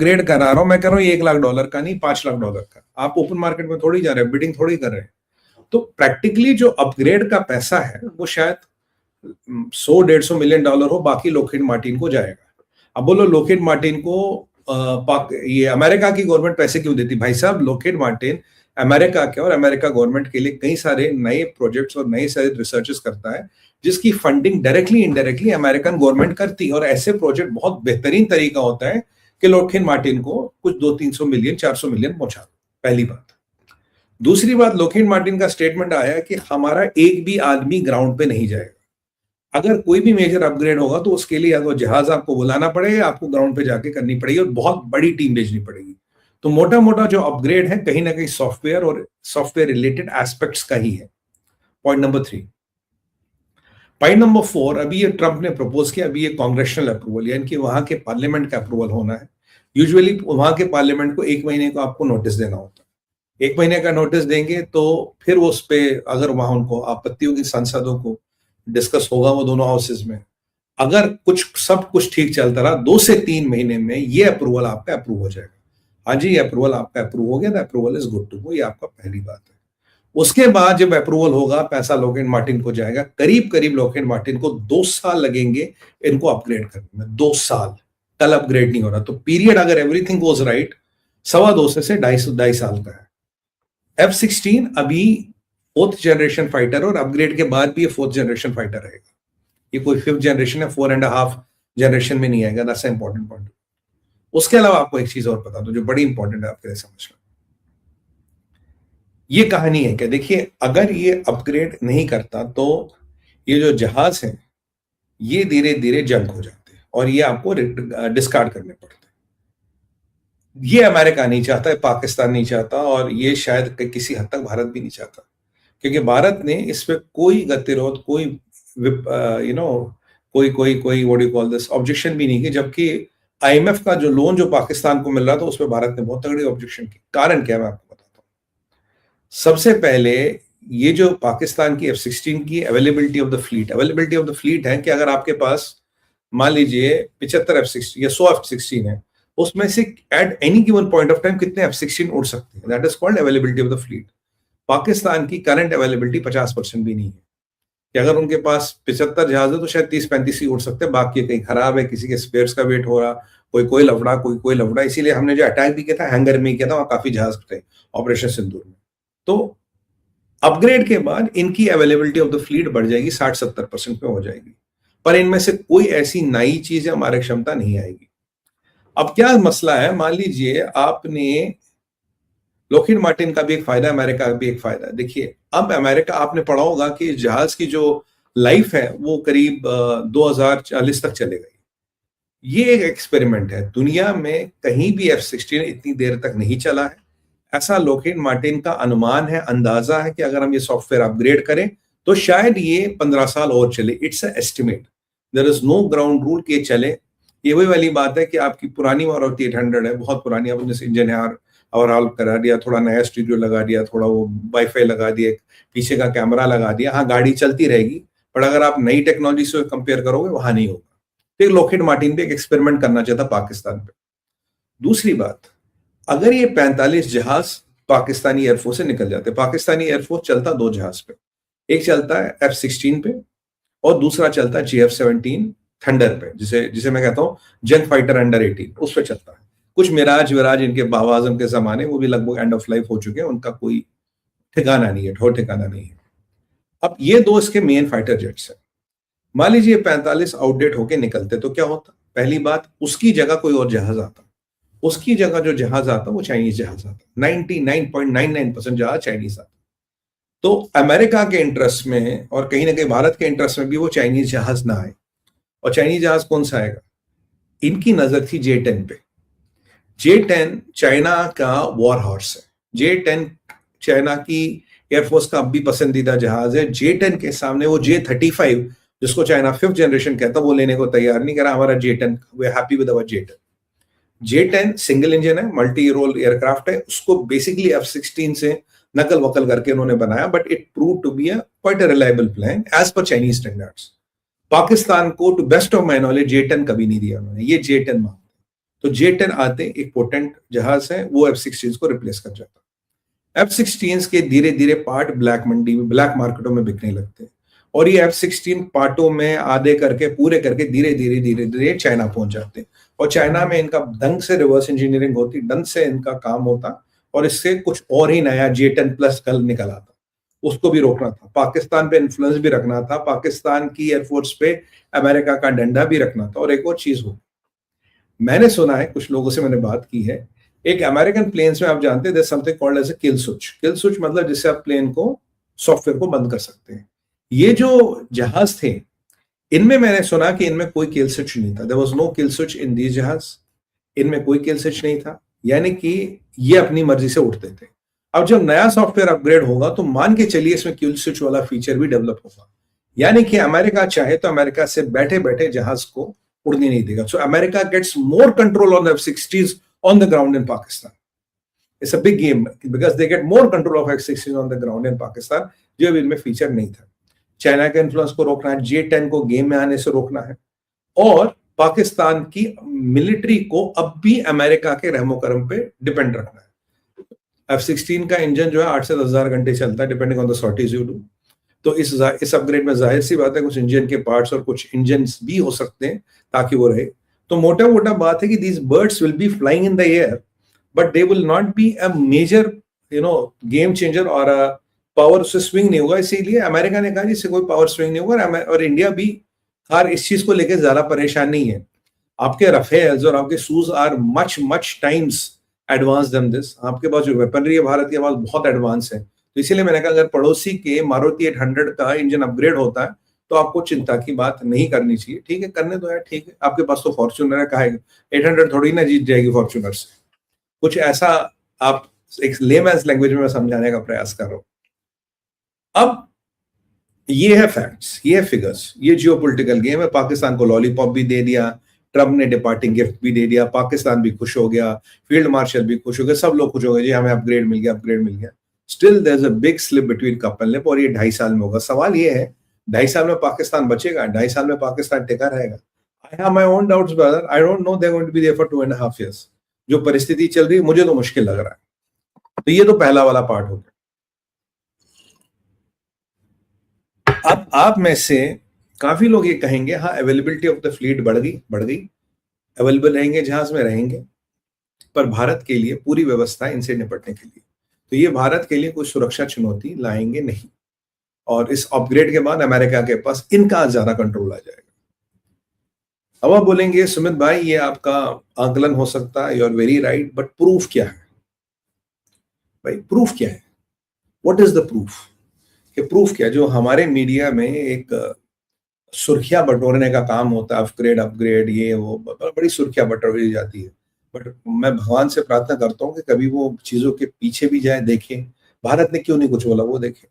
Grade करा रहा हूं, मैं कह रहा हूँ $1 लाख का नहीं, $5 लाख का। आप ओपन मार्केट में थोड़ी जा रहे हैं, बिडिंग थोड़ी कर रहे हैं। तो प्रैक्टिकली जो अपग्रेड का पैसा है वो शायद 100-150 मिलियन डॉलर हो, बाकी लॉकहीड मार्टिन को जाएगा। अब बोलो लॉकहीड मार्टिन को ये अमेरिका की गवर्नमेंट पैसे क्यों देती? भाई साहब, लॉकहीड मार्टिन अमेरिका के और अमेरिका गवर्नमेंट के लिए कई सारे नए प्रोजेक्ट्स और नए सारे रिसर्चेस करता है, जिसकी funding directly indirectly American government करती है। और ऐसे प्रोजेक्ट बहुत बेहतरीन तरीका होता है कि लॉकहीड मार्टिन को कुछ 200-300 मिलियन 400 मिलियन पहुंचा दो, पहली बात। दूसरी बात, लॉकहीड मार्टिन का स्टेटमेंट आया कि हमारा एक भी आदमी ग्राउंड पे नहीं जाएगा। अगर कोई भी मेजर अपग्रेड होगा तो उसके लिए या तो जहाज आपको बुलाना पड़ेगा, आपको ग्राउंड पे जाके करनी पड़ेगी और बहुत बड़ी टीम भेजनी पड़ेगी। तो मोटा मोटा जो अपग्रेड है कहीं ना कहीं सॉफ्टवेयर और सॉफ्टवेयर रिलेटेड एस्पेक्ट्स का ही है। Point number 3। पॉइंट नंबर 4, अभी ये ट्रंप ने प्रपोज किया, अभी ये कांग्रेशनल अप्रूवल यानी कि वहां के पार्लियामेंट का अप्रूवल होना है। यूजुअली वहां के पार्लियामेंट को 1 महीने को आपको नोटिस देना होता है। 1 महीने का नोटिस देंगे तो फिर उस पे अगर वहां उनको आपत्ति होगी, सांसदों को डिस्कस होगा वो दोनों हाउसेज में। अगर सब कुछ ठीक चलता रहा 2 से 3 महीने में ये अप्रूवल आपका अप्रूव हो जाएगा। हाँ जी, ये अप्रूवल आपका अप्रूव हो गया, approval is good to go, ये आपका पहली बात है। उसके बाद जब अप्रूवल होगा, पैसा लॉकहीड मार्टिन को जाएगा। करीब करीब लॉकहीड मार्टिन को 2 साल लगेंगे इनको अपग्रेड करने में, 2 साल। कल अपग्रेड नहीं हो रहा तो पीरियड अगर एवरीथिंग गोज राइट 2.25 से 2.5 साल का है। F-16 अभी 4th जनरेशन फाइटर और अपग्रेड के बाद भी ये 4th जनरेशन फाइटर रहेगा। ये कोई 5th जनरेशन है, 4.5 जनरेशन में नहीं आएगा। That's important point. उसके अलावा आपको एक चीज और बता दो जो बड़ी इंपॉर्टेंट है आपके लिए समझना। ये कहानी है कि देखिए, अगर ये अपग्रेड नहीं करता तो ये जो जहाज है ये धीरे धीरे जंग हो जाते हैं और ये आपको डिस्कार्ड करने पड़ते हैं। ये अमेरिका नहीं चाहता, पाकिस्तान नहीं चाहता और ये शायद किसी हद तक भारत भी नहीं चाहता, क्योंकि भारत ने इस पे कोई गतिरोध, कोई कोई what you call this objection भी नहीं की। जबकि IMF का जो लोन जो पाकिस्तान को मिल रहा था उस पर भारत ने बहुत तगड़ी ऑब्जेक्शन की। कारण क्या है मैं आपको बताता हूं। सबसे पहले ये जो पाकिस्तान की F-16 की अवेलेबिलिटी ऑफ द फ्लीट है कि अगर आपके पास मान लीजिए 75 F-16 या 100 F-16 है, उसमें से at any given point of time कितने F-16 उड़ सकते हैं, that is called availability of the fleet. Pakistan की करंट अवेलेबिलिटी 50% भी नहीं है कि अगर उनके पास 75 जहाज है तो शायद 30-35 ही उड़ सकते हैं, बाकी कहीं खराब है, किसी के स्पेयर्स का वेट हो रहा, कोई लफड़ा, कोई लफड़ा। इसीलिए हमने जो अटैक भी किया था हैंगर में किया था, वहां काफी जहाज थे ऑपरेशन सिंदूर में। तो अपग्रेड के बाद इनकी अवेलेबिलिटी ऑफ द फ्लीट बढ़ जाएगी, 60-70% पे हो जाएगी, पर इनमें से कोई ऐसी नई चीज या हमारे क्षमता नहीं आएगी। अब क्या मसला है, मान लीजिए आपने लॉकहीड मार्टिन का भी एक फायदा, अमेरिका का भी एक फायदा। देखिए, अब अमेरिका, आपने पढ़ा होगा कि जहाज की जो लाइफ है वो करीब 2040 तक चलेगा। ये एक एक्सपेरिमेंट है, दुनिया में कहीं भी F-16 इतनी देर तक नहीं चला है। ऐसा लॉकहीड मार्टिन का अनुमान है, अंदाजा है कि अगर हम ये सॉफ्टवेयर अपग्रेड करें तो शायद ये 15 साल और चले। It's estimate, there is no ground rule कि चले। ये वही वाली बात है कि आपकी पुरानी मारुति 800 है, बहुत पुरानी, अब उन्हें इंजन है ओवरऑल करा दिया, थोड़ा नया स्टूडियो लगा दिया, थोड़ा वो वाईफाई लगा दिया, पीछे का कैमरा लगा दिया, हाँ गाड़ी चलती रहेगी, पर अगर आप नई टेक्नोलॉजी से कंपेयर करोगे वहां नहीं होगा। तो लॉकहीड मार्टिन पे एक एक्सपेरिमेंट करना चाहता पाकिस्तान पे। दूसरी बात, अगर ये 45 जहाज पाकिस्तानी एयरफोर्स से निकल जाते, पाकिस्तानी एयरफोर्स चलता 2 जहाज पे, एक चलता है F-16 पे और दूसरा चलता है JF-17 थंडर पे, जिसे मैं कहता हूं जंग फाइटर अंडर 18, उस पे चलता है। कुछ मिराज विराज इनके बावाजम के जमाने, वो भी लगभग एंड ऑफ लाइफ हो चुके हैं, उनका कोई ठिकाना नहीं है, ठोर ठिकाना नहीं है। अब ये 2 इसके मेन फाइटर जेट्स हैं। मान लीजिए 45 आउटडेट होके निकलते तो क्या होता? पहली बात, उसकी जगह कोई और जहाज आता, उसकी जगह जो जहाज आता वो चाइनीज जहाज आता। 99.99% जहाज चाइनीज आता। तो अमेरिका के इंटरेस्ट में और कहीं ना कहीं भारत के इंटरेस्ट में भी वो चाइनीज जहाज ना आए। और चाइनीज जहाज कौन सा आएगा? इनकी नजर थी J-10 पे। J-10 चाइना का वॉर हॉर्स है। J-10 चाइना की एयरफोर्स का अब भी पसंदीदा जहाज है। J-10 के सामने वो J-35, जिसको चाइना 5th जनरेशन कहता, वो लेने को तैयार नहीं करा। हमारा J-10, we are happy with our J-10। J-10 single engine है, मल्टी रोल एयरक्राफ्ट है, उसको बेसिकली F-16 से नकल वकल करके उन्होंने बनाया, but it prove to be a quite a reliable plan as per Chinese standards. Pakistan को to best of my knowledge J-10 कभी नहीं दिया उन्होंने, ये J-10 मांगते। तो J-10 आते एक पोटेंट जहाज है, वो F-16 को रिप्लेस कर जाता। F-16 के धीरे धीरे पार्ट ब्लैक मंडी में, ब्लैक मार्केटों में बिकने लगते हैं, और ये F-16 पार्टों में आधे करके पूरे करके धीरे धीरे धीरे धीरे चाइना पहुंच जाते हैं, और चाइना में इनका ढंग से रिवर्स इंजीनियरिंग होती, ढंग से इनका काम होता, और इससे कुछ और ही नया J-10 प्लस कल निकल आता। उसको भी रोकना था, पाकिस्तान पे इन्फ्लुएंस भी रखना था, पाकिस्तान की एयरफोर्स पे अमेरिका का डंडा भी रखना था। और एक और चीज हो, मैंने सुना है, कुछ लोगों से मैंने बात की है, एक अमेरिकन प्लेन्स में आप जानते हैं something called as a kill switch. Kill switch मतलब जिससे आप प्लेन को, सॉफ्टवेयर को बंद कर सकते हैं। ये जो जहाज थे, इनमें मैंने सुना कि इनमें कोई किल स्विच नहीं था। There was no kill switch in these जहाज, इनमें कोई किल स्विच नहीं था, यानी कि ये अपनी मर्जी से उड़ते थे। अब जब नया सॉफ्टवेयर अपग्रेड होगा तो मान के चलिए इसमें किल स्विच वाला फीचर भी डेवलप होगा, यानी कि अमेरिका चाहे तो अमेरिका से बैठे बैठे जहाज को उड़ने नहीं देगा। So America gets more control on the F-16s on the ground in Pakistan. It's a big game because they get more control of F-16 on the ground in Pakistan, जो इनमें फीचर नहीं था। चाइना के influence को रोकना है, J-10 को game में आने से रोकना है, और पाकिस्तान की मिलिट्री को अब भी अमेरिका के रहमो करम पे डिपेंड रखना है। F-16 का इंजन जो है 8 से 10 हजार घंटे चलता है, depending on the sorties you do. तो इस अपग्रेड में जाहिर सी बात है कुछ इंजन के पार्ट्स और कुछ इंजन भी हो सकते हैं ताकि वो रहे। तो मोटा मोटा बात है कि these birds will be flying in the air, but they will not be a major game changer, और पावर से स्विंग नहीं होगा। इसीलिए अमेरिका ने कहा इससे कोई पावर स्विंग नहीं होगा, और इंडिया भी हर इस चीज को लेकर ज्यादा परेशान नहीं है। आपके रफेल्स और आपके Sus are much much times advance than this. आपके पास जो वेपनरी है भारत के पास बहुत एडवांस है। तो इसीलिए मैंने कहा अगर पड़ोसी के मारुति 800 का इंजन अपग्रेड होता है तो आपको चिंता की बात नहीं करनी चाहिए। ठीक है, करने दो यार, ठीक है, आपके पास तो फॉर्च्यूनर है, कहा 800 थोड़ी ना जीत जाएगी फॉर्च्यूनर से। कुछ ऐसा आप एक लेमैन्स लैंग्वेज में समझाने का प्रयास कर रहा हूं। अब ये है फैक्ट्स, ये है फिगर्स, ये जियोपॉलिटिकल गेम है। पाकिस्तान को लॉलीपॉप भी दे दिया, ट्रम्प ने डिपार्टिंग गिफ्ट भी दे दिया, पाकिस्तान भी खुश हो गया, फील्ड मार्शल भी खुश हो गए, सब लोग खुश हो गए, जी हमें अपग्रेड मिल गया, अपग्रेड मिल गया। Still there is a big slip between cup and lip, और ये 2.5 साल में होगा। सवाल ये है 2.5 साल में पाकिस्तान बचेगा, 2.5 साल में पाकिस्तान टिका रहेगा? I have my own doubts brother, I don't know they are going to be there for 2.5 years। जो परिस्थिति चल रही है मुझे तो मुश्किल लग रहा है। तो ये तो पहला वाला पार्ट हो गया। अब आप में से काफी लोग ये कहेंगे हाँ अवेलेबिलिटी ऑफ द फ्लीट बढ़ गई, अवेलेबल रहेंगे, जहाज में रहेंगे, पर भारत के लिए पूरी व्यवस्था इनसे निपटने के लिए, तो ये भारत के लिए कोई सुरक्षा चुनौती लाएंगे नहीं। और इस अपग्रेड के बाद अमेरिका के पास इनका ज्यादा कंट्रोल आ जाएगा। अब आप बोलेंगे सुमित भाई ये आपका आकलन हो सकता है, you are very right, but proof क्या है? भाई प्रूफ क्या है? What is the proof? कि प्रूफ क्या, जो हमारे मीडिया में एक सुर्खियां बटोरने का काम होता है, अपग्रेड ये वो, बड़ी सुर्खियां बटोरी जाती है। बट मैं भगवान से प्रार्थना करता हूँ कि कभी वो चीजों के पीछे भी जाए, देखें भारत ने क्यों नहीं कुछ बोला, वो देखें।